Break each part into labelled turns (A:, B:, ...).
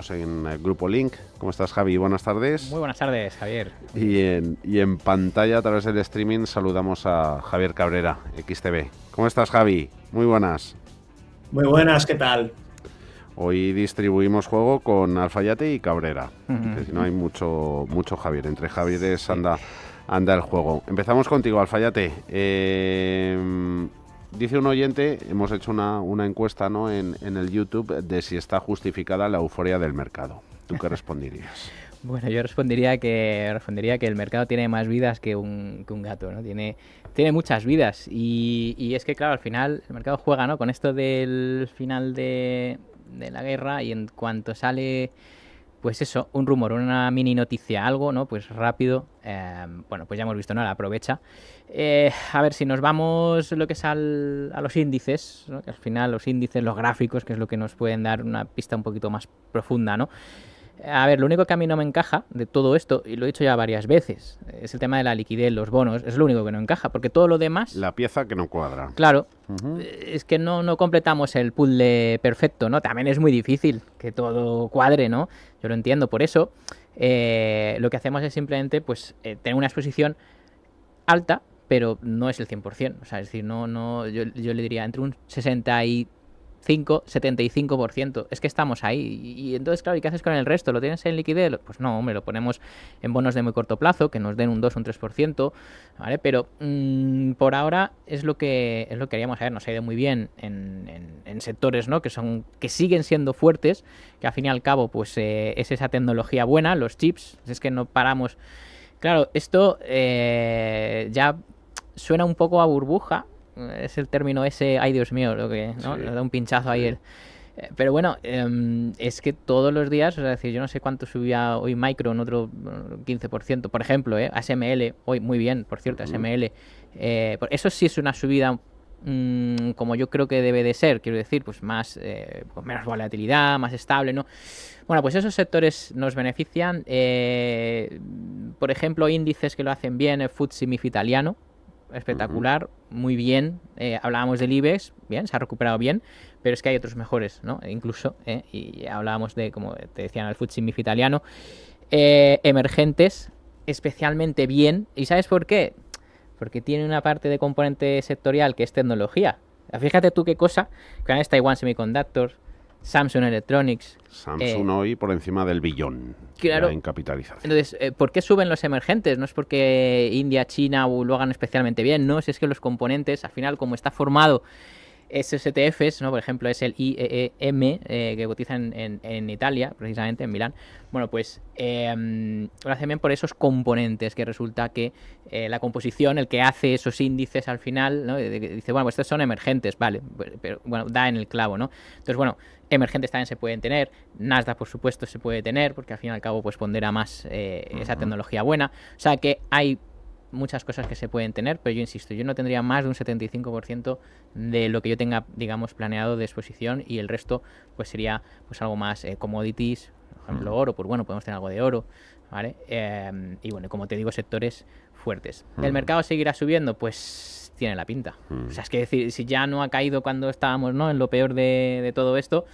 A: En el Grupo Link. ¿Cómo estás, Javi? Buenas tardes.
B: Muy buenas tardes, Javier.
A: Y en pantalla, a través del streaming, saludamos a Javier Cabrera, XTV. ¿Cómo estás, Javi? Muy buenas.
C: Muy buenas, ¿qué tal?
A: Hoy distribuimos juego con Alfayate y Cabrera. Que si no hay mucho Javier. Entre Javieres anda el juego. Empezamos contigo, Alfayate. Dice un oyente, hemos hecho una encuesta, ¿no?, en el YouTube de si está justificada la euforia del mercado. ¿Tú qué responderías?
B: Bueno, yo respondería que el mercado tiene más vidas que un gato, ¿no? Tiene muchas vidas y es que, claro, al final el mercado juega, ¿no?, con esto del final de la guerra, y en cuanto sale, pues eso, un rumor, una mini noticia, algo, ¿no?, pues rápido, bueno, pues ya hemos visto, ¿no?, la aprovecha. A ver, si nos vamos lo que es a los índices, ¿no?, que al final los índices, los gráficos, que es lo que nos pueden dar una pista un poquito más profunda, ¿no? A ver, lo único que a mí no me encaja de todo esto, y lo he dicho ya varias veces, es el tema de la liquidez, los bonos, es lo único que no encaja, porque todo lo demás...
A: La pieza que no cuadra.
B: Claro, es que no completamos el puzzle perfecto, ¿no? También es muy difícil que todo cuadre, ¿no? Yo lo entiendo, por eso lo que hacemos es simplemente, pues, tener una exposición alta, pero no es el 100%, o sea, es decir, yo le diría entre un 75%. Es que estamos ahí. Y entonces, claro, ¿y qué haces con el resto? ¿Lo tienes en liquidez? Pues no, hombre, lo ponemos en bonos de muy corto plazo, que nos den un 2 o un 3%, ¿vale? Pero por ahora es lo que haríamos. A ver, nos ha ido muy bien en sectores, ¿no?, que siguen siendo fuertes, que al fin y al cabo, pues es esa tecnología buena, los chips, es que no paramos. Claro, esto ya suena un poco a burbuja. Es el término ese, ay Dios mío, lo que, ¿no?,
A: Sí.
B: le da un pinchazo ahí. Pero bueno, es que todos los días, o sea, decir, yo no sé cuánto subía hoy Micron, otro 15%, por ejemplo, ASML, hoy muy bien, por cierto, ASML. Eso sí es una subida como yo creo que debe de ser, quiero decir, pues más, con menos volatilidad, más estable, ¿no? Bueno, pues esos sectores nos benefician. Por ejemplo, índices que lo hacen bien, el FTSE MIB italiano, espectacular, muy bien. Hablábamos del IBEX, bien, se ha recuperado bien, pero es que hay otros mejores, ¿no? Incluso, y hablábamos de, como te decían, el FTSE MIB italiano. Emergentes, especialmente bien. ¿Y sabes por qué? Porque tiene una parte de componente sectorial que es tecnología. Fíjate tú qué cosa, que es Taiwan Semiconductors, Samsung Electronics.
A: Samsung hoy por encima del billón,
B: claro,
A: en capitalización.
B: Entonces, ¿por qué suben los emergentes? No es porque India, China lo hagan especialmente bien, no, si es que los componentes, al final, como está formado esos ETFs, ¿no?, por ejemplo, es el IEM, que cotiza en Italia, precisamente, en Milán. Bueno, pues lo hacen bien por esos componentes, que resulta que la composición, el que hace esos índices al final, ¿no?, dice, bueno, pues estos son emergentes, vale, pero bueno, da en el clavo, ¿no? Entonces, bueno, emergentes también se pueden tener, Nasdaq, por supuesto, se puede tener, porque al fin y al cabo, pues pondera más esa tecnología buena. O sea que hay muchas cosas que se pueden tener, pero yo insisto, yo no tendría más de un 75% de lo que yo tenga, digamos, planeado de exposición, y el resto pues sería pues algo más commodities, por ejemplo oro, pues bueno, podemos tener algo de oro, ¿vale? Y bueno, como te digo, sectores fuertes. ¿El mercado seguirá subiendo? Pues tiene la pinta. O sea, es que decir, si ya no ha caído cuando estábamos, ¿no?, en lo peor de todo esto,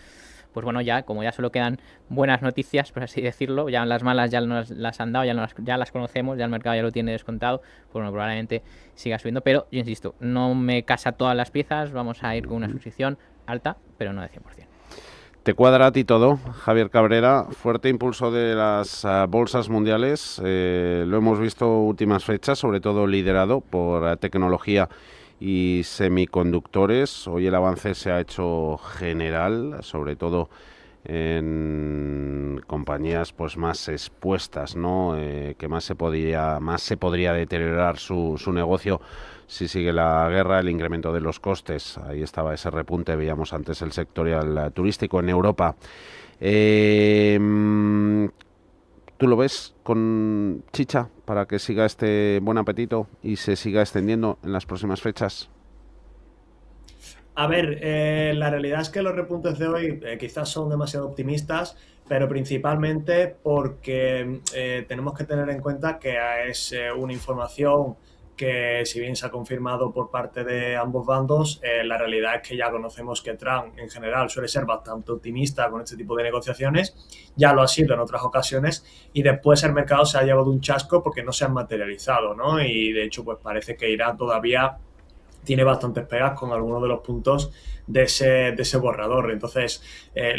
B: pues bueno, ya como ya solo quedan buenas noticias, por así decirlo, ya las malas ya nos las han dado, ya las conocemos, ya el mercado ya lo tiene descontado, pues bueno, probablemente siga subiendo, pero yo insisto, no me casa todas las piezas, vamos a ir con una exposición alta, pero no de 100%.
A: ¿Te cuadra a ti todo, Javier Cabrera? Fuerte impulso de las bolsas mundiales, lo hemos visto últimas fechas, sobre todo liderado por tecnología y semiconductores. Hoy el avance se ha hecho general, sobre todo en compañías pues más expuestas, ¿no? Que más se podría deteriorar su negocio si sigue la guerra, el incremento de los costes. Ahí estaba ese repunte, veíamos antes el sectorial turístico en Europa. ¿Tú lo ves con chicha para que siga este buen apetito y se siga extendiendo en las próximas fechas?
C: A ver, la realidad es que los repuntes de hoy quizás son demasiado optimistas, pero principalmente porque tenemos que tener en cuenta que es una información que si bien se ha confirmado por parte de ambos bandos, la realidad es que ya conocemos que Trump en general suele ser bastante optimista con este tipo de negociaciones, ya lo ha sido en otras ocasiones y después el mercado se ha llevado un chasco porque no se han materializado, ¿no? Y de hecho pues parece que Irán todavía tiene bastantes pegas con algunos de los puntos de ese borrador. Entonces,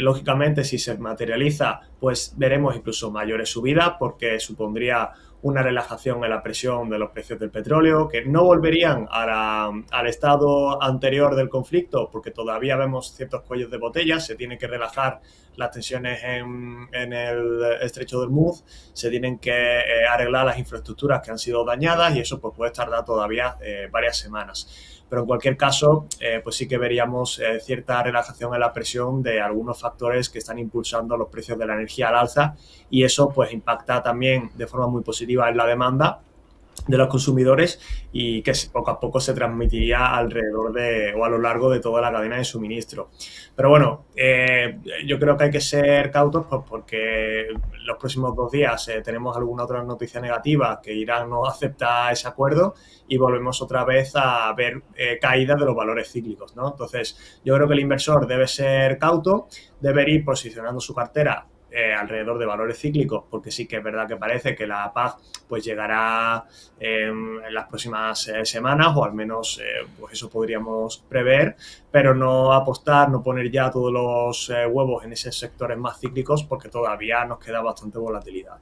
C: lógicamente, si se materializa, pues veremos incluso mayores subidas porque supondría una relajación en la presión de los precios del petróleo, que no volverían al estado anterior del conflicto, porque todavía vemos ciertos cuellos de botella, se tienen que relajar las tensiones en el estrecho de Hormuz, se tienen que arreglar las infraestructuras que han sido dañadas y eso pues, puede tardar todavía varias semanas. Pero en cualquier caso, pues sí que veríamos cierta relajación en la presión de algunos factores que están impulsando los precios de la energía al alza y eso pues impacta también de forma muy positiva en la demanda de los consumidores y que poco a poco se transmitiría alrededor o a lo largo de toda la cadena de suministro. Pero bueno, yo creo que hay que ser cautos pues, porque los próximos 2 días tenemos alguna otra noticia negativa que Irán no acepta ese acuerdo y volvemos otra vez a ver caídas de los valores cíclicos, ¿no? Entonces, yo creo que el inversor debe ser cauto, debe ir posicionando su cartera alrededor de valores cíclicos, porque sí que es verdad que parece que la paz pues llegará en las próximas semanas, o al menos pues eso podríamos prever, pero no apostar, no poner ya todos los huevos en esos sectores más cíclicos, porque todavía nos queda bastante volatilidad.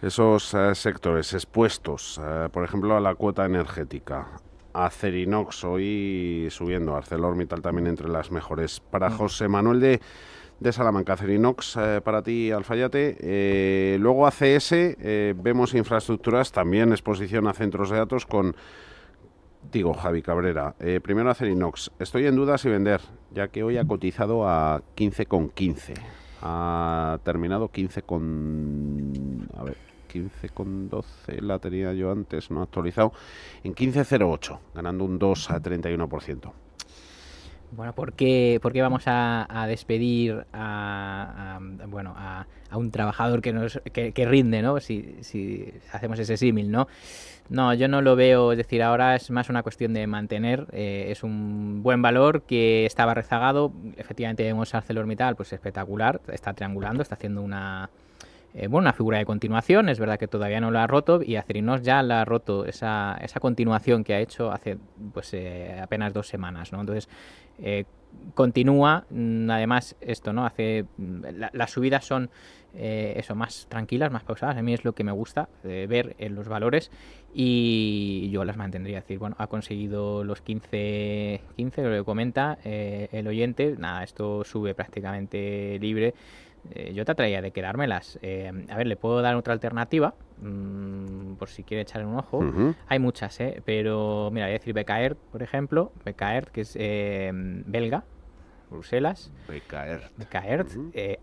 A: Esos sectores expuestos, por ejemplo, a la cuota energética. Acerinox hoy subiendo, ArcelorMittal también entre las mejores. Para José Manuel de Salamanca, Acerinox para ti, Alfayate. Luego ACS, vemos infraestructuras, también exposición a centros de datos con, Javi Cabrera. Primero Acerinox, estoy en duda si vender, ya que hoy ha cotizado a 15,15. Ha terminado 15,12 la tenía yo antes, no actualizado, en 15,08, ganando un 2,31%.
B: Bueno, ¿por qué vamos a despedir a un trabajador que rinde, ¿no? Si hacemos ese símil, ¿no? No, yo no lo veo, es decir, ahora es más una cuestión de mantener, es un buen valor que estaba rezagado, efectivamente vemos ArcelorMittal, pues espectacular, está triangulando, está haciendo una figura de continuación, es verdad que todavía no lo ha roto y Acerinox ya la ha roto esa continuación que ha hecho hace pues apenas 2 semanas, ¿no? Entonces continúa, además esto, ¿no? Las subidas son más tranquilas, más pausadas, a mí es lo que me gusta ver en los valores y yo las mantendría, es decir, bueno, ha conseguido los 15 lo que comenta el oyente, nada, esto sube prácticamente libre. Yo trataría de quedármelas. A ver, le puedo dar otra alternativa, por si quiere echarle un ojo. Hay muchas, pero mira, voy a decir BKR, por ejemplo. BKR, que es belga, Bruselas. BKR,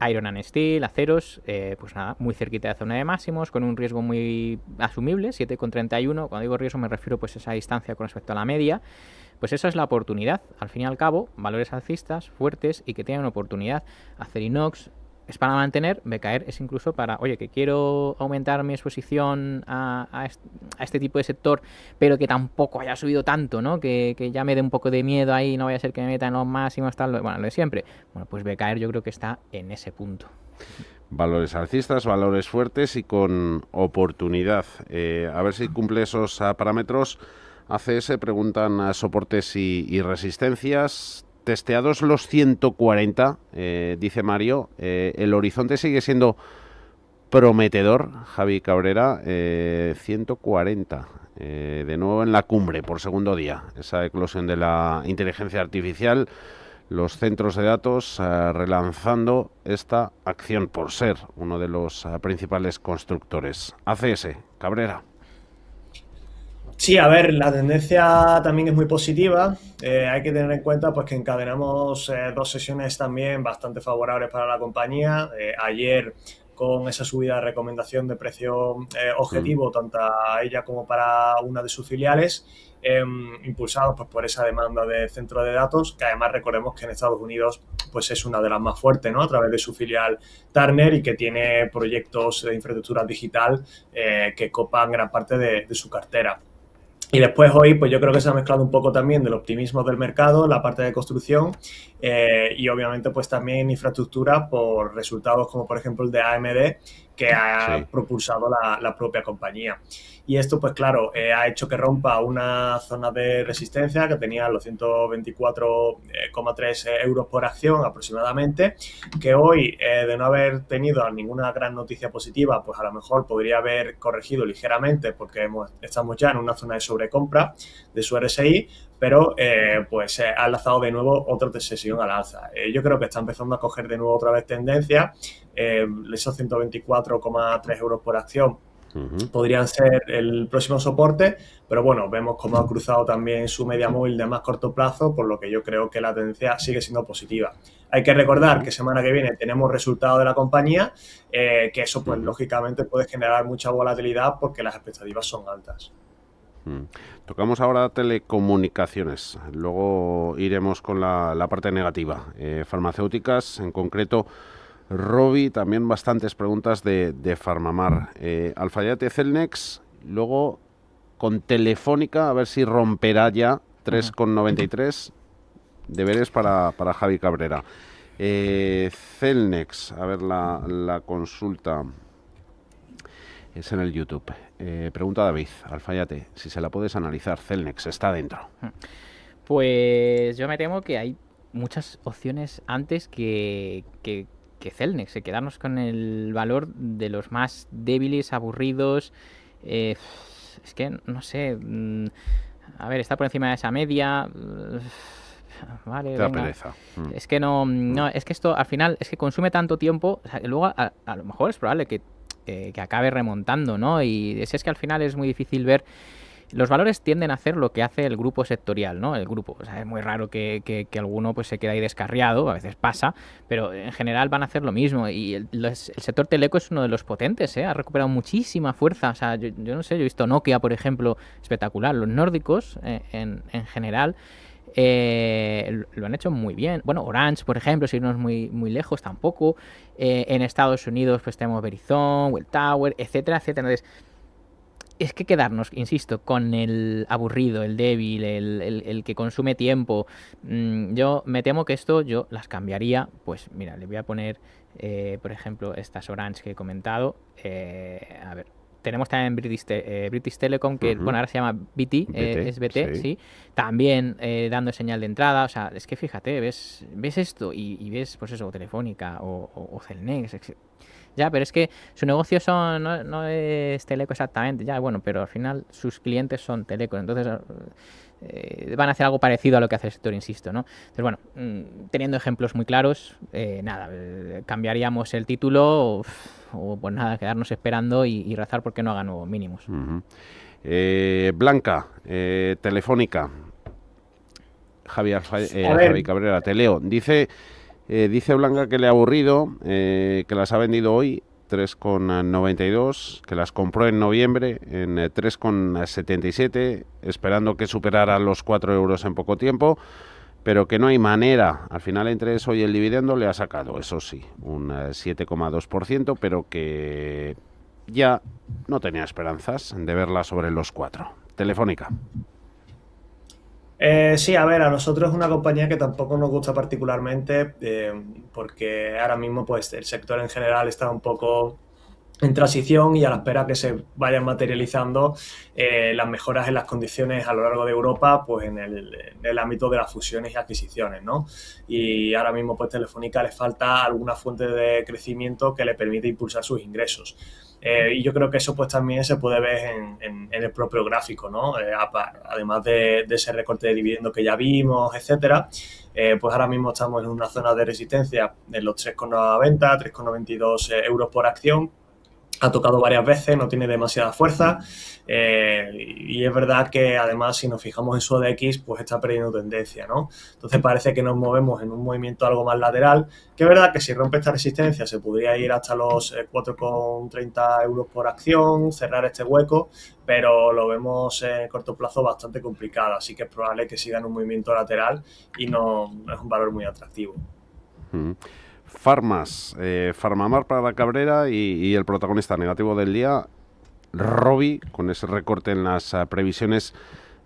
B: Iron and Steel, aceros, pues nada, muy cerquita de zona de máximos, con un riesgo muy asumible, 7,31. Cuando digo riesgo me refiero pues a esa distancia con respecto a la media. Pues esa es la oportunidad. Al fin y al cabo, valores alcistas, fuertes y que tengan oportunidad. Acerinox es para mantener, BKR es incluso para, oye, que quiero aumentar mi exposición a este tipo de sector, pero que tampoco haya subido tanto, ¿no? Que ya me dé un poco de miedo ahí, no vaya a ser que me meta en los máximos, tal, bueno, lo de siempre. Bueno, pues BKR yo creo que está en ese punto.
A: Valores alcistas, valores fuertes y con oportunidad. A ver si cumple esos parámetros. ACS preguntan soportes y resistencias. Testeados los 140, dice Mario, el horizonte sigue siendo prometedor, Javi Cabrera, 140, de nuevo en la cumbre por segundo día, esa eclosión de la inteligencia artificial, los centros de datos relanzando esta acción por ser uno de los principales constructores. ACS, Cabrera.
C: Sí, a ver, la tendencia también es muy positiva. Hay que tener en cuenta pues, que encadenamos 2 sesiones también bastante favorables para la compañía. Ayer con esa subida de recomendación de precio objetivo, tanto a ella como para una de sus filiales, impulsados pues, por esa demanda de centro de datos, que además recordemos que en Estados Unidos pues es una de las más fuertes, ¿no? A través de su filial Turner, y que tiene proyectos de infraestructura digital que copan gran parte de su cartera. Y después hoy, pues yo creo que se ha mezclado un poco también del optimismo del mercado, la parte de construcción, y obviamente pues también infraestructura por resultados como por ejemplo el de AMD, que ha propulsado la propia compañía. Y esto pues claro, ha hecho que rompa una zona de resistencia que tenía los 124,3 euros por acción aproximadamente, que hoy de no haber tenido ninguna gran noticia positiva, pues a lo mejor podría haber corregido ligeramente porque estamos ya en una zona de sobrecompra de su RSI, pero pues ha lanzado de nuevo otra sesión al alza. Yo creo que está empezando a coger de nuevo otra vez tendencia. Esos 124,3 euros por acción podrían ser el próximo soporte, pero bueno, vemos cómo ha cruzado también su media móvil de más corto plazo, por lo que yo creo que la tendencia sigue siendo positiva. Hay que recordar que semana que viene tenemos resultados de la compañía, que eso pues lógicamente puede generar mucha volatilidad porque las expectativas son altas.
A: Tocamos ahora telecomunicaciones, luego iremos con la parte negativa. Farmacéuticas, en concreto Robi, también bastantes preguntas de Farmamar. Alfayate, Celnex, luego con Telefónica, a ver si romperá ya 3,93. Deberes para Javi Cabrera. Celnex, a ver la consulta. Es en el YouTube. Pregunta David, Alfayate, si se la puedes analizar. Celnex está dentro.
B: Pues yo me temo que hay muchas opciones antes que Celnex, quedarnos con el valor de los más débiles, aburridos. Es que no sé, a ver, está por encima de esa media. Vale,
A: te da pereza.
B: Es que no, es que esto al final es que consume tanto tiempo, o sea, que luego a lo mejor es probable que acabe remontando, ¿no? Y es que al final es muy difícil ver. Los valores tienden a hacer lo que hace el grupo sectorial, ¿no? El grupo, o sea, es muy raro que alguno pues se quede ahí descarriado, a veces pasa, pero en general van a hacer lo mismo. Y el sector teleco es uno de los potentes, ha recuperado muchísima fuerza. O sea, yo no sé, yo he visto Nokia, por ejemplo, espectacular. Los nórdicos, en general, lo han hecho muy bien. Bueno, Orange, por ejemplo, si irnos muy, muy lejos, tampoco. En Estados Unidos, pues tenemos Verizon, Welltower, etcétera, etcétera. Entonces, es que quedarnos, insisto, con el aburrido, el débil, el que consume tiempo. Yo me temo que esto yo las cambiaría. Pues mira, le voy a poner, por ejemplo, estas Orange que he comentado. A ver, tenemos también British Telecom, que bueno, ahora se llama BT, es BT, sí. También dando señal de entrada. O sea, es que fíjate, ves esto y ves, pues eso, Telefónica o Celnex, etc. Ya, pero es que su negocio no es teleco exactamente, ya, bueno, pero al final sus clientes son telecos, entonces van a hacer algo parecido a lo que hace el sector, insisto, ¿no? Entonces, bueno, teniendo ejemplos muy claros, cambiaríamos el título o pues nada, quedarnos esperando y rezar porque no haga nuevos mínimos.
A: Blanca, Telefónica, Javi Cabrera, te leo. Dice Blanca que le ha aburrido, que las ha vendido hoy 3,92, que las compró en noviembre en 3,77, esperando que superara los 4 euros en poco tiempo, pero que no hay manera. Al final, entre eso y el dividendo, le ha sacado, eso sí, un 7,2%, pero que ya no tenía esperanzas de verla sobre los 4. Telefónica.
C: Sí, a ver, a nosotros es una compañía que tampoco nos gusta particularmente porque ahora mismo pues el sector en general está un poco en transición y a la espera que se vayan materializando las mejoras en las condiciones a lo largo de Europa, pues en el ámbito de las fusiones y adquisiciones, ¿no? Y ahora mismo pues Telefónica le falta alguna fuente de crecimiento que le permite impulsar sus ingresos. Y yo creo que eso pues también se puede ver en el propio gráfico, ¿no? Además de ese recorte de dividendo que ya vimos, etcétera, pues ahora mismo estamos en una zona de resistencia de los 3,90, 3,92 euros por acción. ha tocado varias veces, no tiene demasiada fuerza, y es verdad que además si nos fijamos en su ODX pues está perdiendo tendencia, ¿no? Entonces parece que nos movemos en un movimiento algo más lateral, que es verdad que si rompe esta resistencia se podría ir hasta los 4,30 euros por acción, cerrar este hueco, pero lo vemos en corto plazo bastante complicado, así que es probable que siga en un movimiento lateral y no es un valor muy atractivo.
A: Farmas, Farmamar para Cabrera y el protagonista negativo del día, Rovi, con ese recorte en las previsiones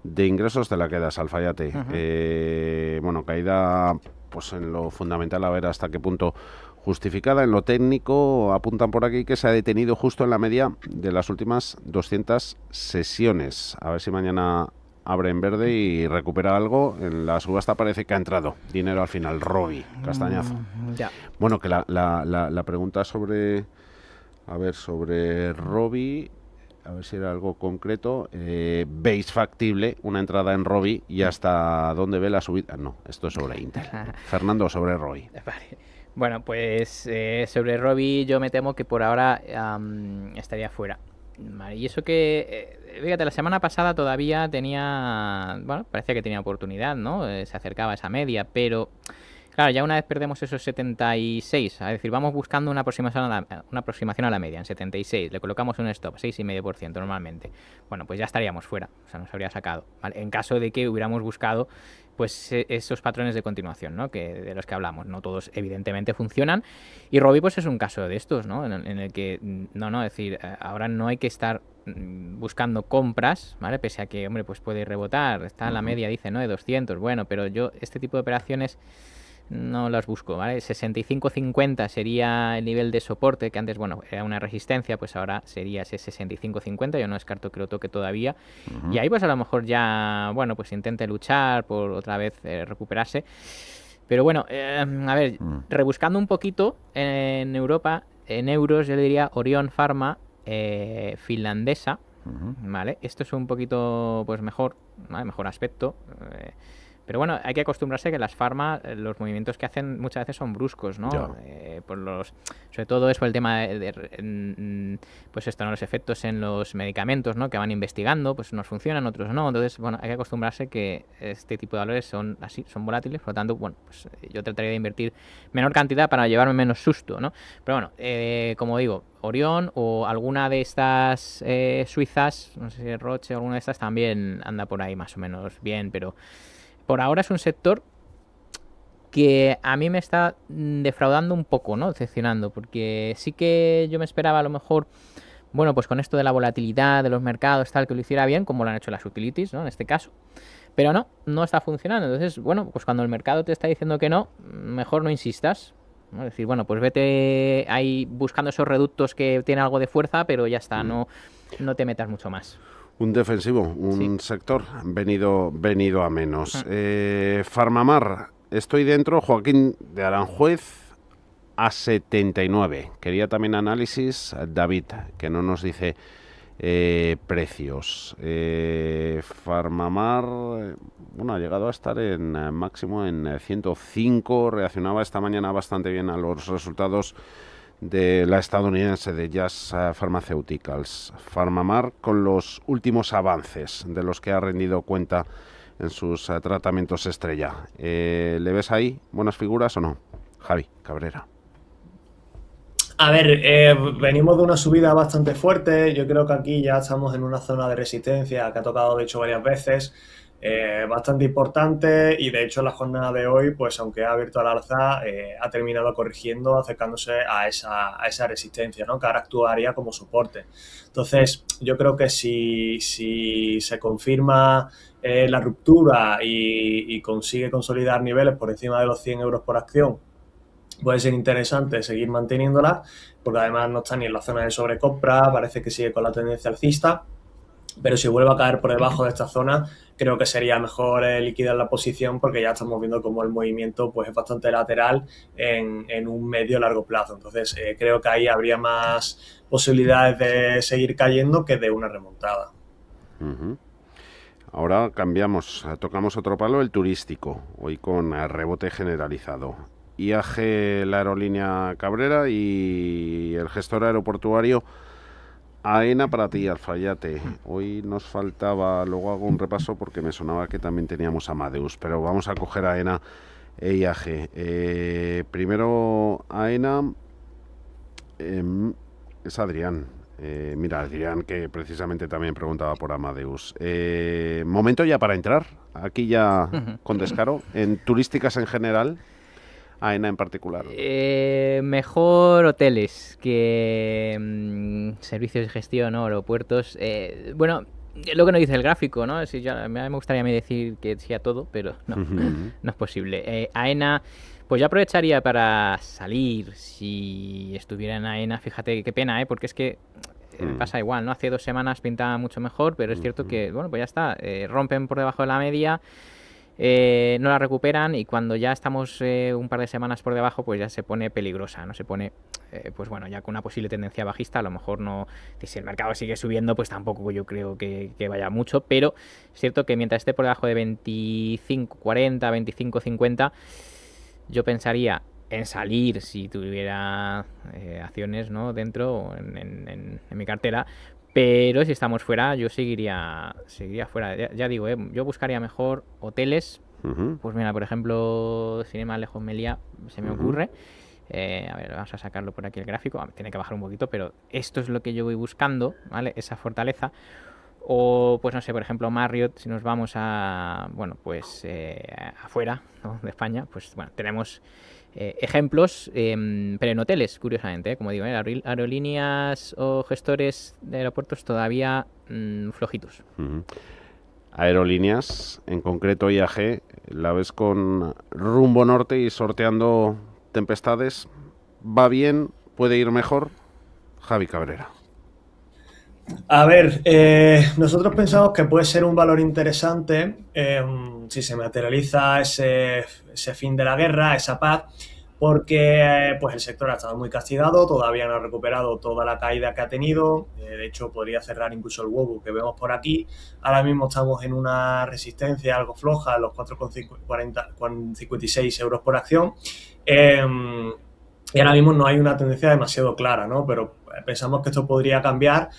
A: de ingresos de la queda Salfayate. Bueno, caída pues en lo fundamental, a ver hasta qué punto justificada. En lo técnico apuntan por aquí que se ha detenido justo en la media de las últimas 200 sesiones. A ver si mañana abre en verde y recupera algo. En la subasta parece que ha entrado dinero al final. Rovi, castañazo.
B: Ya.
A: Bueno, que la pregunta sobre... A ver, sobre Rovi, a ver si era algo concreto. ¿Veis factible una entrada en Rovi y hasta dónde ve la subida? No, esto es sobre Intel. Fernando, sobre Rovi.
B: Vale. Bueno, pues sobre Rovi yo me temo que por ahora estaría fuera. Vale, y eso que, fíjate, la semana pasada todavía tenía, bueno, parecía que tenía oportunidad, ¿no? Se acercaba a esa media, pero claro, ya una vez perdemos esos 76, es decir, vamos buscando una aproximación a la media, en 76, le colocamos un stop, 6,5% normalmente. Bueno, pues ya estaríamos fuera, o sea, nos habría sacado, ¿vale? En caso de que hubiéramos buscado pues esos patrones de continuación, ¿no? De los que hablamos. No todos evidentemente funcionan, y Rovi pues es un caso de estos, ¿no? En el que es decir, ahora no hay que estar buscando compras, ¿vale? Pese a que, hombre, pues puede rebotar, está en la media, dice, ¿no? De 200, bueno, pero yo este tipo de operaciones no las busco, ¿vale? 65.50 sería el nivel de soporte, que antes, bueno, era una resistencia, pues ahora sería ese 65.50, yo no descarto que lo toque todavía, y ahí pues a lo mejor ya, bueno, pues intente luchar por otra vez recuperarse, pero bueno, a ver, rebuscando un poquito en Europa, en euros, yo le diría Orion Pharma, finlandesa, ¿vale? Esto es un poquito, pues mejor, ¿vale? Mejor aspecto, pero bueno, hay que acostumbrarse que las farmas, los movimientos que hacen muchas veces son bruscos, ¿no? Sobre todo es por el tema pues esto, ¿no? Los efectos en los medicamentos, ¿no? Que van investigando, pues unos funcionan, otros no. Entonces, bueno, hay que acostumbrarse que este tipo de valores son así, son volátiles, por lo tanto, bueno, pues yo trataría de invertir menor cantidad para llevarme menos susto, ¿no? Pero bueno, como digo, Orión o alguna de estas suizas, no sé si Roche o alguna de estas también anda por ahí más o menos bien, pero por ahora es un sector que a mí me está defraudando un poco, ¿no? Decepcionando, porque sí que yo me esperaba a lo mejor, bueno, pues con esto de la volatilidad de los mercados, tal, que lo hiciera bien, como lo han hecho las utilities, ¿no? En este caso. Pero no está funcionando. Entonces, bueno, pues cuando el mercado te está diciendo que no, mejor no insistas, ¿no? Es decir, bueno, pues vete ahí buscando esos reductos que tienen algo de fuerza, pero ya está, no te metas mucho más.
A: Un defensivo, un sector venido a menos. Farmamar, estoy dentro, Joaquín de Aranjuez a 79. Quería también análisis, David, que no nos dice precios. Farmamar, bueno, ha llegado a estar en máximo en 105, reaccionaba esta mañana bastante bien a los resultados de la estadounidense de Jazz Pharmaceuticals. Farmamar con los últimos avances de los que ha rendido cuenta en sus tratamientos estrella. ¿Le ves ahí buenas figuras o no? Javi Cabrera.
C: A ver, venimos de una subida bastante fuerte. Yo creo que aquí ya estamos en una zona de resistencia que ha tocado de hecho varias veces. Bastante importante, y de hecho la jornada de hoy, pues aunque ha abierto al alza, ha terminado corrigiendo, acercándose a esa resistencia, ¿no? Que ahora actuaría como soporte. Entonces, yo creo que si se confirma la ruptura y consigue consolidar niveles por encima de los 100 euros por acción, puede ser interesante seguir manteniéndola, porque además no está ni en la zona de sobrecompra, parece que sigue con la tendencia alcista. Pero si vuelve a caer por debajo de esta zona, creo que sería mejor liquidar la posición, porque ya estamos viendo como el movimiento pues es bastante lateral en un medio-largo plazo. Entonces creo que ahí habría más posibilidades de seguir cayendo que de una remontada.
A: Ahora cambiamos, tocamos otro palo, el turístico, hoy con rebote generalizado. IAG, la aerolínea Cabrera, y el gestor aeroportuario AENA para ti, Alfayate. Hoy nos faltaba, luego hago un repaso porque me sonaba que también teníamos Amadeus, pero vamos a coger AENA e IAG. Primero AENA, es Adrián. Mira, Adrián, que precisamente también preguntaba por Amadeus. Momento ya para entrar, aquí ya con descaro, en turísticas en general. AENA en particular.
B: Mejor hoteles que servicios de gestión, ¿no? Aeropuertos. Bueno, lo que nos dice el gráfico, ¿no? Si ya, a mí me gustaría a mí decir que sí a todo, pero no, no es posible. AENA, pues yo aprovecharía para salir si estuviera en AENA. Fíjate qué pena, porque es que pasa igual, ¿no? Hace 2 semanas pintaba mucho mejor, pero es cierto que, bueno, pues ya está. Rompen por debajo de la media. No la recuperan y cuando ya estamos un par de semanas por debajo, pues ya se pone peligrosa, ¿no? Se pone, pues bueno, ya con una posible tendencia bajista. A lo mejor no, si el mercado sigue subiendo, pues tampoco yo creo que vaya mucho, pero es cierto que mientras esté por debajo de 25.40, 25.50, yo pensaría en salir si tuviera acciones, ¿no? Dentro en mi cartera. Pero si estamos fuera, yo seguiría fuera. Ya digo, yo buscaría mejor hoteles. Pues mira, por ejemplo, Cinema Lejos Meliá se me ocurre. A ver, vamos a sacarlo por aquí el gráfico. Tiene que bajar un poquito, pero esto es lo que yo voy buscando, ¿vale? Esa fortaleza. O, pues no sé, por ejemplo, Marriott, si nos vamos a, bueno, pues afuera, ¿no? De España, pues bueno, tenemos ejemplos, pero en hoteles, curiosamente, como digo, aerolíneas o gestores de aeropuertos todavía flojitos.
A: Aerolíneas, en concreto IAG, ¿la ves con rumbo norte y sorteando tempestades? ¿Va bien? ¿Puede ir mejor? Javi Cabrera.
C: A ver, nosotros pensamos que puede ser un valor interesante si se materializa ese fin de la guerra, esa paz, porque pues el sector ha estado muy castigado, todavía no ha recuperado toda la caída que ha tenido, de hecho podría cerrar incluso el huevo que vemos por aquí. Ahora mismo estamos en una resistencia algo floja, los 4,56 euros por acción. Y ahora mismo no hay una tendencia demasiado clara, ¿no? Pero pensamos que esto podría cambiar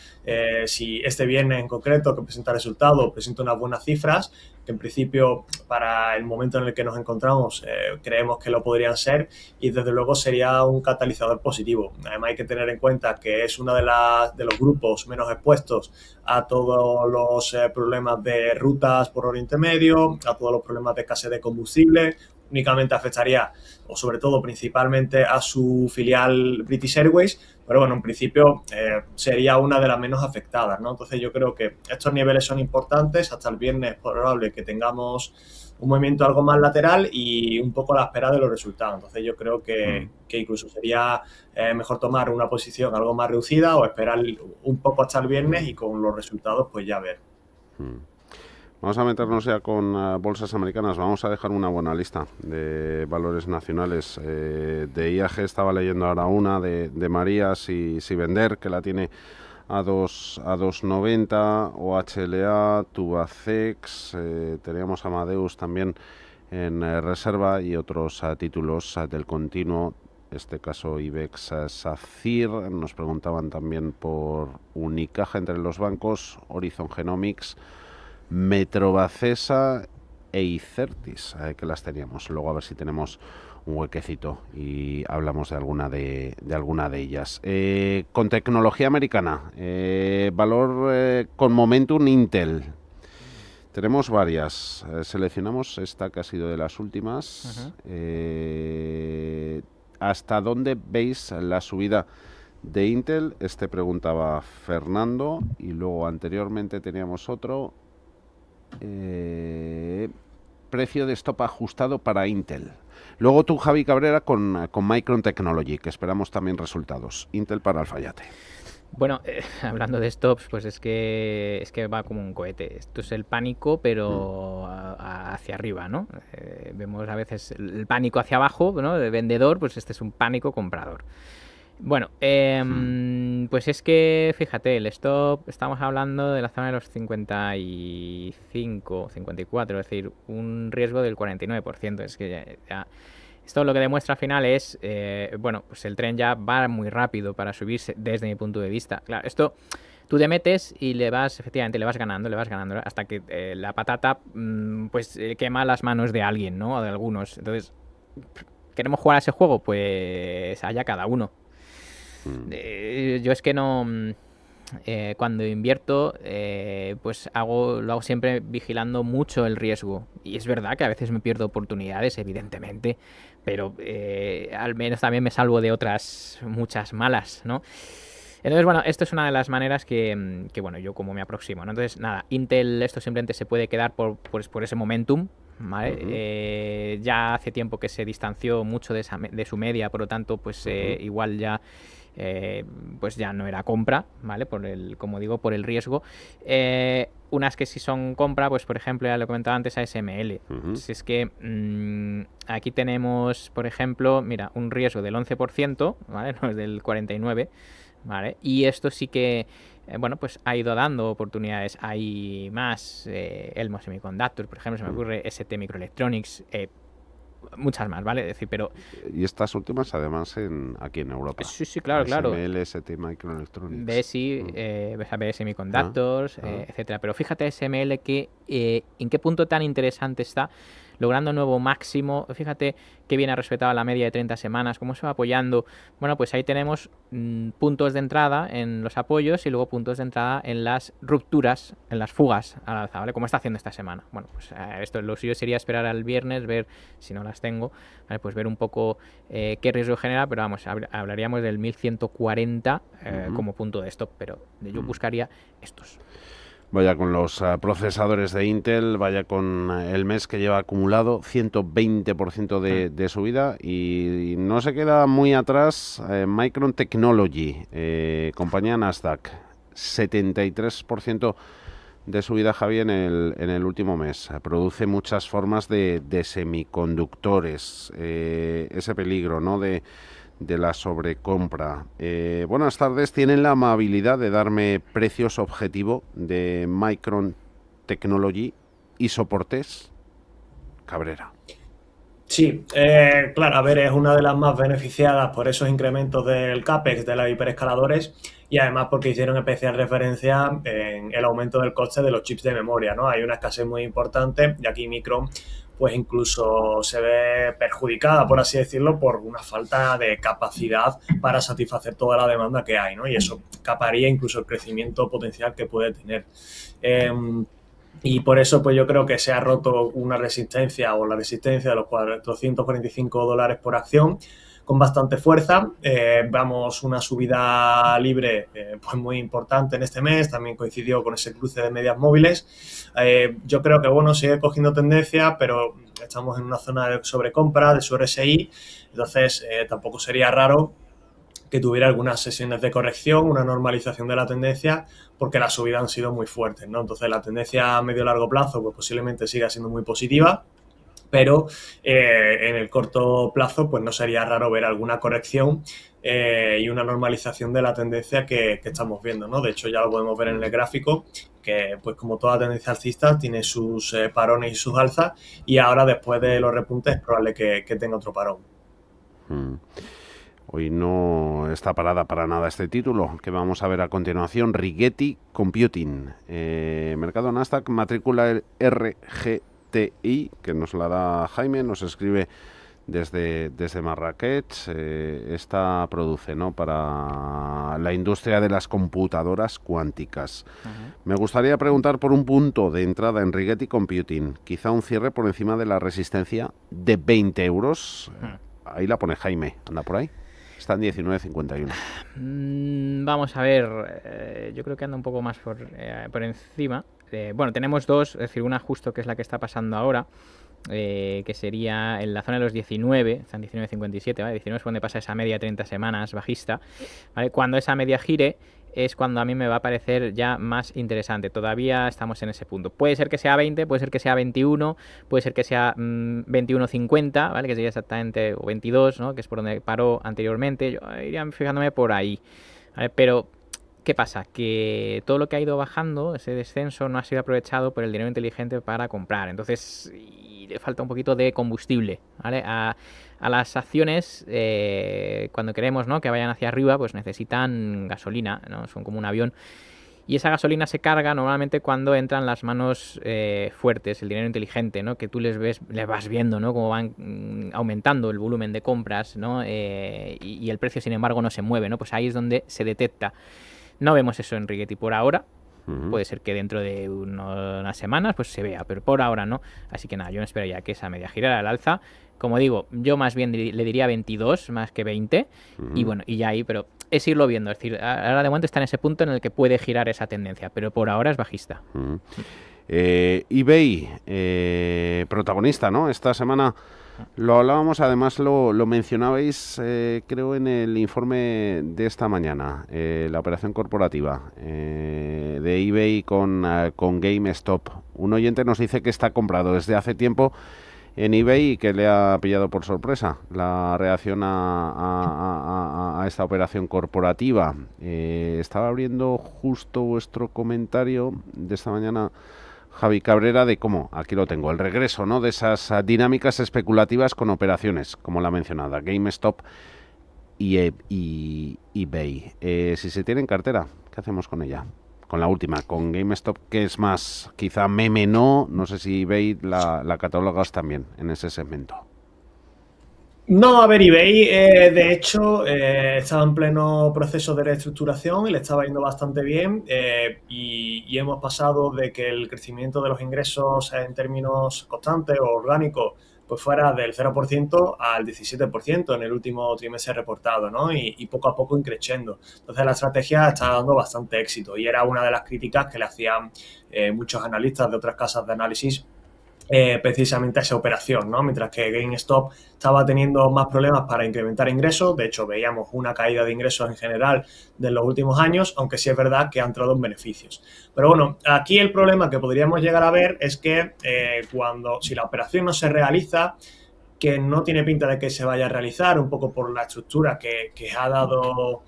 C: si este viernes en concreto, que presenta resultados, presenta unas buenas cifras, que en principio para el momento en el que nos encontramos creemos que lo podrían ser, y desde luego sería un catalizador positivo. Además hay que tener en cuenta que es uno de los grupos menos expuestos a todos los problemas de rutas por Oriente Medio, a todos los problemas de escasez de combustible. Únicamente afectaría, o sobre todo principalmente, a su filial British Airways, pero bueno, en principio sería una de las menos afectadas, ¿no? Entonces yo creo que estos niveles son importantes. Hasta el viernes es probable que tengamos un movimiento algo más lateral y un poco a la espera de los resultados. Entonces yo creo que incluso sería mejor tomar una posición algo más reducida o esperar un poco hasta el viernes y con los resultados pues ya ver.
A: Vamos a meternos ya con bolsas americanas. Vamos a dejar una buena lista de valores nacionales. De IAG estaba leyendo ahora una, de María, si vender, que la tiene a 2,90, o HLA, Tubacex, teníamos Amadeus también en reserva y otros títulos del continuo, este caso IBEX SACIR. Nos preguntaban también por Unicaja entre los bancos, Horizon Genomics, Metrobacesa e Icertis, que las teníamos. Luego a ver si tenemos un huequecito y hablamos de alguna de ellas. Con tecnología americana, valor con momentum Intel. Tenemos varias. Seleccionamos esta que ha sido de las últimas. ¿Hasta dónde veis la subida de Intel? Este preguntaba Fernando, y luego anteriormente teníamos otro. Precio de stop ajustado para Intel. Luego tú, Javi Cabrera, con Micron Technology, que esperamos también resultados. Intel para Alfayate.
B: Bueno, hablando de stops, pues es que va como un cohete. Esto es el pánico, pero hacia arriba, ¿no? Vemos a veces el pánico hacia abajo, ¿no? De vendedor, pues este es un pánico comprador. Bueno, pues es que, fíjate, el stop, estamos hablando de la zona de los 55, 54, es decir, un riesgo del 49%. Es que ya esto lo que demuestra al final es, bueno, pues el tren ya va muy rápido para subirse desde mi punto de vista. Claro, esto tú te metes y efectivamente, le vas ganando, hasta que la patata pues quema las manos de alguien, ¿no? O de algunos. Entonces, ¿queremos jugar a ese juego? Pues allá cada uno. Yo es que no... cuando invierto, pues lo hago siempre vigilando mucho el riesgo. Y es verdad que a veces me pierdo oportunidades, evidentemente, pero al menos también me salvo de otras muchas malas, ¿no? Entonces, bueno, esto es una de las maneras que bueno, yo como me aproximo, ¿no? Entonces, nada, Intel esto simplemente se puede quedar por ese momentum, ¿vale? Ya hace tiempo que se distanció mucho de su media, por lo tanto, pues igual ya... pues ya no era compra, ¿vale? Como digo, por el riesgo. Unas que sí son compra, pues por ejemplo, ya lo comentaba antes, ASML. Si es que aquí tenemos, por ejemplo, mira, un riesgo del 11%, ¿vale? No es del 49%, ¿vale? Y esto sí que, bueno, pues ha ido dando oportunidades. Hay más, Elmo Semiconductor, por ejemplo, se me ocurre ST Microelectronics, muchas más, ¿vale? Es decir, pero...
A: Y estas últimas, además, aquí en Europa.
B: Sí, claro.
A: ASML, ST Microelectronics.
B: BSI, BS Semiconductors, etcétera. Pero fíjate, SML, en qué punto tan interesante está, logrando un nuevo máximo. Fíjate que bien ha respetado la media de 30 semanas, cómo se va apoyando. Bueno, pues ahí tenemos puntos de entrada en los apoyos y luego puntos de entrada en las rupturas, en las fugas al alza, ¿vale? Como está haciendo esta semana. Bueno, pues esto lo suyo sería esperar al viernes, ver si no las tengo, ¿vale? Pues ver un poco qué riesgo genera, pero vamos, hablaríamos del 1140 como punto de stop, pero yo buscaría estos.
A: Vaya con los procesadores de Intel, vaya con el mes que lleva acumulado, 120% de subida, y no se queda muy atrás Micron Technology, compañía Nasdaq, 73% de subida, Javi, en el último mes. Produce muchas formas de semiconductores, ese peligro, ¿no?, de la sobrecompra. Buenas tardes, tienen la amabilidad de darme precios objetivo de Micron Technology y soportes. Cabrera.
C: Sí, claro, a ver, es una de las más beneficiadas por esos incrementos del CAPEX de los hiperescaladores, y además porque hicieron especial referencia en el aumento del coste de los chips de memoria, ¿no? Hay una escasez muy importante y aquí Micron pues incluso se ve perjudicada, por así decirlo, por una falta de capacidad para satisfacer toda la demanda que hay, ¿no? Y eso caparía incluso el crecimiento potencial que puede tener. Y por eso pues yo creo que se ha roto una resistencia, o la resistencia de los $445 por acción, con bastante fuerza. Vamos una subida libre pues muy importante en este mes, también coincidió con ese cruce de medias móviles. Yo creo que bueno, sigue cogiendo tendencia, pero estamos en una zona de sobrecompra de su RSI, entonces tampoco sería raro que tuviera algunas sesiones de corrección, una normalización de la tendencia, porque las subidas han sido muy fuertes, ¿no? Entonces la tendencia a medio-largo plazo pues posiblemente siga siendo muy positiva, pero en el corto plazo pues no sería raro ver alguna corrección y una normalización de la tendencia que estamos viendo, ¿no? De hecho ya lo podemos ver en el gráfico, que pues como toda tendencia alcista tiene sus parones y sus alzas, y ahora después de los repuntes es probable que tenga otro parón.
A: Hoy no está parada para nada este título que vamos a ver a continuación, Rigetti Computing, mercado Nasdaq, matrícula RGTI, que nos la da Jaime, nos escribe desde Marrakech. Esta produce, ¿no?, para la industria de las computadoras cuánticas. Me gustaría preguntar por un punto de entrada en Rigetti Computing, quizá un cierre por encima de la resistencia de 20 euros. Ahí la pone Jaime, anda por ahí. Está en 19,51.
B: Vamos a ver, yo creo que anda un poco más por encima. Bueno, tenemos dos, es decir, una justo que es la que está pasando ahora, que sería en la zona de los 19, está en 19,57, ¿vale? 19 es donde pasa esa media 30 semanas bajista, ¿vale? Cuando esa media gire es cuando a mí me va a parecer ya más interesante. Todavía estamos en ese punto. Puede ser que sea 20, puede ser que sea 21, puede ser que sea 21,50, ¿vale? Que sería exactamente, o 22, ¿no?, que es por donde paró anteriormente. Yo iría fijándome por ahí, ¿vale? Pero ¿qué pasa? Que todo lo que ha ido bajando, ese descenso, no ha sido aprovechado por el dinero inteligente para comprar. Entonces, le falta un poquito de combustible, ¿vale? A las acciones, cuando queremos, ¿no?, que vayan hacia arriba, pues necesitan gasolina, ¿no? Son como un avión. Y esa gasolina se carga normalmente cuando entran las manos fuertes, el dinero inteligente, ¿no? Que tú les vas viendo, ¿no? Cómo van aumentando el volumen de compras, ¿no? Y el precio, sin embargo, no se mueve, ¿no? Pues ahí es donde se detecta. No vemos eso en Rigetti por ahora. Puede ser que dentro de unas semanas pues se vea, pero por ahora no. Así que nada, yo me esperaría que esa media girara al alza. Como digo, yo más bien le diría 22 más que 20. Y bueno, y ya ahí, pero es irlo viendo. Es decir, ahora de momento está en ese punto en el que puede girar esa tendencia, pero por ahora es bajista.
A: eBay, protagonista, ¿no? Esta semana lo hablábamos, además lo mencionabais, creo, en el informe de esta mañana, la operación corporativa de eBay con GameStop. Un oyente nos dice que está comprado desde hace tiempo en eBay y que le ha pillado por sorpresa la reacción a esta operación corporativa. Estaba abriendo justo vuestro comentario de esta mañana, Javi Cabrera, de cómo, aquí lo tengo, el regreso, ¿no?, de esas dinámicas especulativas con operaciones, como la mencionada, GameStop y eBay. Si se tiene en cartera, ¿qué hacemos con ella? Con la última, con GameStop, que es más, quizá meme no sé si eBay la catalogas también en ese segmento.
C: No, a ver, eBay, de hecho, estaba en pleno proceso de reestructuración y le estaba yendo bastante bien, y hemos pasado de que el crecimiento de los ingresos en términos constantes o orgánicos pues fuera del 0% al 17% en el último trimestre reportado, ¿no? Y poco a poco increciendo. Entonces la estrategia está dando bastante éxito y era una de las críticas que le hacían muchos analistas de otras casas de análisis precisamente a esa operación, ¿no? Mientras que GameStop estaba teniendo más problemas para incrementar ingresos. De hecho, veíamos una caída de ingresos en general de los últimos años, aunque sí es verdad que ha entrado en beneficios. Pero bueno, aquí el problema que podríamos llegar a ver es que si la operación no se realiza, que no tiene pinta de que se vaya a realizar, un poco por la estructura que ha dado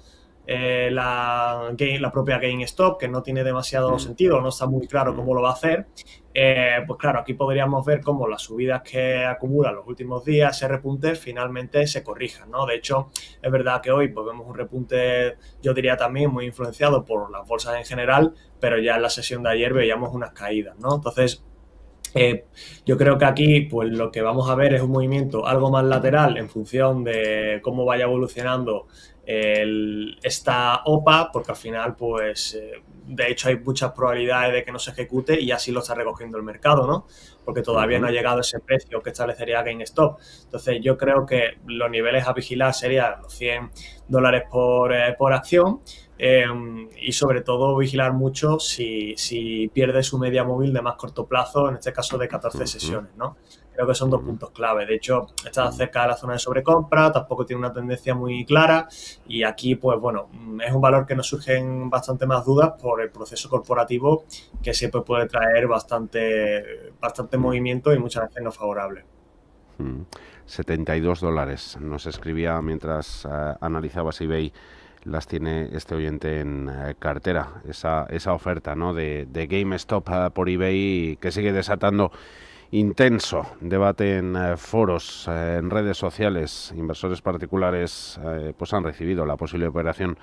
C: la propia GameStop, que no tiene demasiado sentido, no está muy claro cómo lo va a hacer. Pues claro, aquí podríamos ver cómo las subidas que acumulan los últimos días, ese repunte, finalmente se corrijan, ¿no? De hecho, es verdad que hoy pues vemos un repunte, yo diría también muy influenciado por las bolsas en general, pero ya en la sesión de ayer veíamos unas caídas, ¿no? Entonces, yo creo que aquí pues lo que vamos a ver es un movimiento algo más lateral en función de cómo vaya evolucionando esta OPA, porque al final pues de hecho hay muchas probabilidades de que no se ejecute y así lo está recogiendo el mercado, ¿no? Porque todavía no ha llegado ese precio que establecería GameStop. Entonces yo creo que los niveles a vigilar serían los $100 por acción. Y sobre todo vigilar mucho si pierde su media móvil de más corto plazo, en este caso de 14 sesiones, ¿no? Creo que son dos puntos clave. De hecho, está cerca de la zona de sobrecompra, tampoco tiene una tendencia muy clara y aquí, pues bueno, es un valor que nos surgen bastante más dudas por el proceso corporativo que siempre puede traer bastante movimiento y muchas veces no favorable.
A: $72 nos escribía mientras analizabas eBay. Las tiene este oyente en cartera, esa oferta, ¿no?, de GameStop por eBay, que sigue desatando intenso debate en foros, en redes sociales. Inversores particulares pues han recibido la posible operación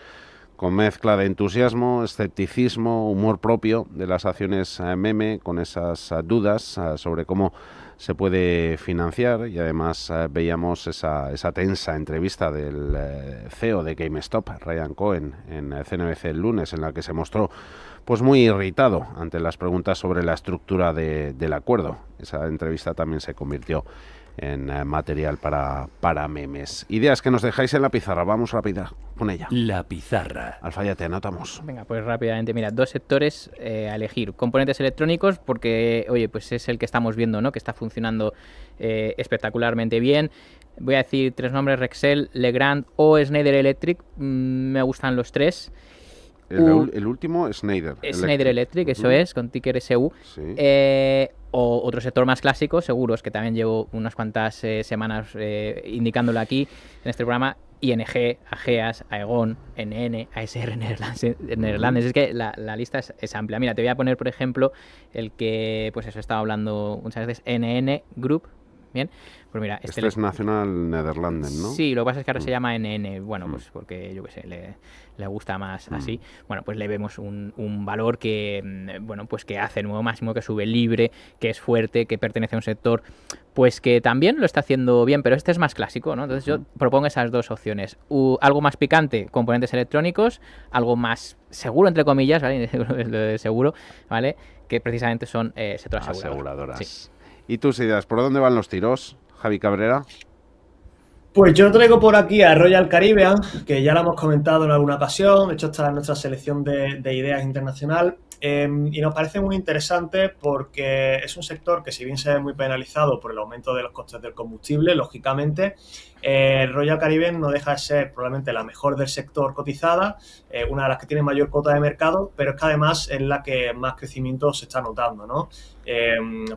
A: con mezcla de entusiasmo, escepticismo, humor propio de las acciones meme, con esas dudas sobre cómo se puede financiar, y además veíamos esa tensa entrevista del CEO de GameStop, Ryan Cohen, en CNBC el lunes, en la que se mostró pues muy irritado ante las preguntas sobre la estructura del acuerdo. Esa entrevista también se convirtió en material para memes. Ideas que nos dejáis en la pizarra. Vamos rápida con ella.
D: La pizarra.
A: Alfa, ya te anotamos.
B: Venga, pues rápidamente. Mira, dos sectores a elegir. Componentes electrónicos, porque, oye, pues es el que estamos viendo, ¿no?, que está funcionando espectacularamente bien. Voy a decir tres nombres: Rexel, Legrand o Schneider Electric. Me gustan los tres.
A: El último, Schneider.
B: Schneider Electric, eso es, con ticker SU.
A: Sí.
B: O otro sector más clásico, seguros, que también llevo unas cuantas semanas indicándolo aquí en este programa: ING, Ageas, Aegon, NN, ASR neerlandés. Es que la lista es amplia. Mira, te voy a poner, por ejemplo, el que, pues eso, estaba hablando muchas veces, NN Group, Bien, pues mira,
A: este es National Nederlanden, ¿no?
B: Sí, lo que pasa es que ahora se llama NN, bueno, pues porque yo qué sé, le gusta más así. Bueno, pues le vemos un valor que, bueno, pues que hace nuevo máximo, que sube libre, que es fuerte, que pertenece a un sector, pues que también lo está haciendo bien, pero este es más clásico, ¿no? Entonces yo propongo esas dos opciones. Algo más picante, componentes electrónicos, algo más seguro, entre comillas, ¿vale? Seguro, ¿vale? Que precisamente son sector
A: aseguradoras.
B: Sí.
A: ¿Y tus ideas? ¿Por dónde van los tiros, Javi Cabrera?
C: Pues yo traigo por aquí a Royal Caribbean, que ya lo hemos comentado en alguna ocasión, de hecho está en nuestra selección de ideas internacional, y nos parece muy interesante porque es un sector que, si bien se ve muy penalizado por el aumento de los costes del combustible, lógicamente, Royal Caribbean no deja de ser probablemente la mejor del sector cotizada, una de las que tiene mayor cuota de mercado, pero es que además es la que más crecimiento se está notando, ¿no?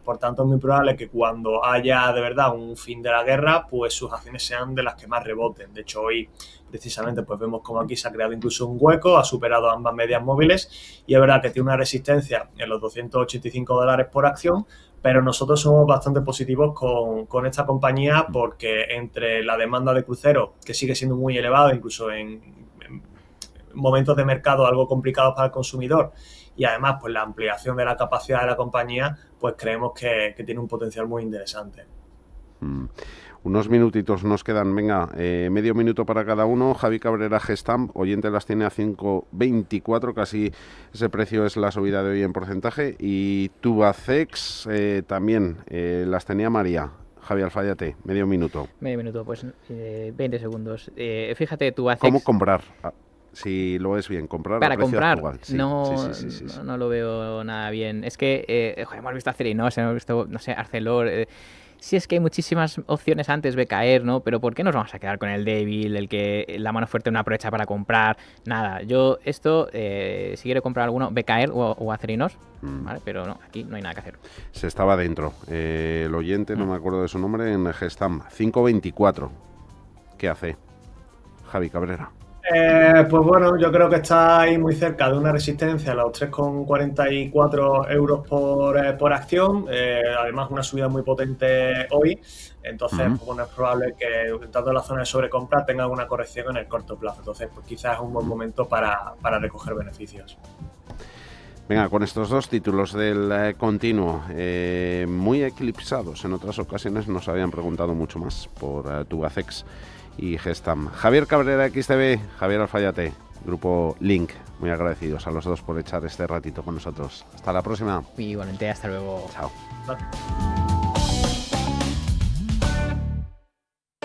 C: Por tanto, es muy probable que cuando haya de verdad un fin de la guerra, pues sus acciones sean de las que más reboten. De hecho, hoy precisamente pues vemos como aquí se ha creado incluso un hueco, ha superado ambas medias móviles y es verdad que tiene una resistencia en los $285 por acción, pero nosotros somos bastante positivos con esta compañía porque entre la demanda de cruceros, que sigue siendo muy elevada, incluso en momentos de mercado algo complicados para el consumidor, y además pues la ampliación de la capacidad de la compañía, pues creemos que tiene un potencial muy interesante.
A: Unos minutitos nos quedan, venga, medio minuto para cada uno. Javi Cabrera, Gestamp, oyente las tiene a 5,24, casi ese precio es la subida de hoy en porcentaje. Y Tubacex también las tenía María. Javi Alfayate, medio minuto.
B: Medio minuto, pues 20 segundos. Fíjate, Tubacex...
A: ¿Cómo comprar? Si lo es bien, comprar
B: para
A: a precio
B: comprar,
A: actual. Sí, sí.
B: No lo veo nada bien. Es que hemos visto Acerinox, hemos visto, no sé, Arcelor. Sí, es que hay muchísimas opciones antes de caer, ¿no? Pero ¿por qué nos vamos a quedar con el débil, el que la mano fuerte no aprovecha para comprar? Nada, yo esto, si quiero comprar alguno, Becaer o Acerinox, ¿vale? Pero no, aquí no hay nada que hacer.
A: Se estaba dentro. El oyente, no me acuerdo de su nombre, en Gestamp, 5,24. ¿Qué hace Javi Cabrera?
C: Pues bueno, yo creo que está ahí muy cerca de una resistencia a los 3,44 euros por acción, además una subida muy potente hoy, entonces pues bueno, es probable que entrando en la zona de sobrecompra tenga alguna corrección en el corto plazo, entonces pues quizás es un buen momento para recoger beneficios.
A: Venga, con estos dos títulos del continuo, muy eclipsados, en otras ocasiones nos habían preguntado mucho más por Tubacex y Gestamp. Javier Cabrera, XTB, Javier Alfayate, Grupo Link, muy agradecidos a los dos por echar este ratito con nosotros. Hasta la próxima.
B: Igualmente, hasta luego.
A: Chao.
C: Bye.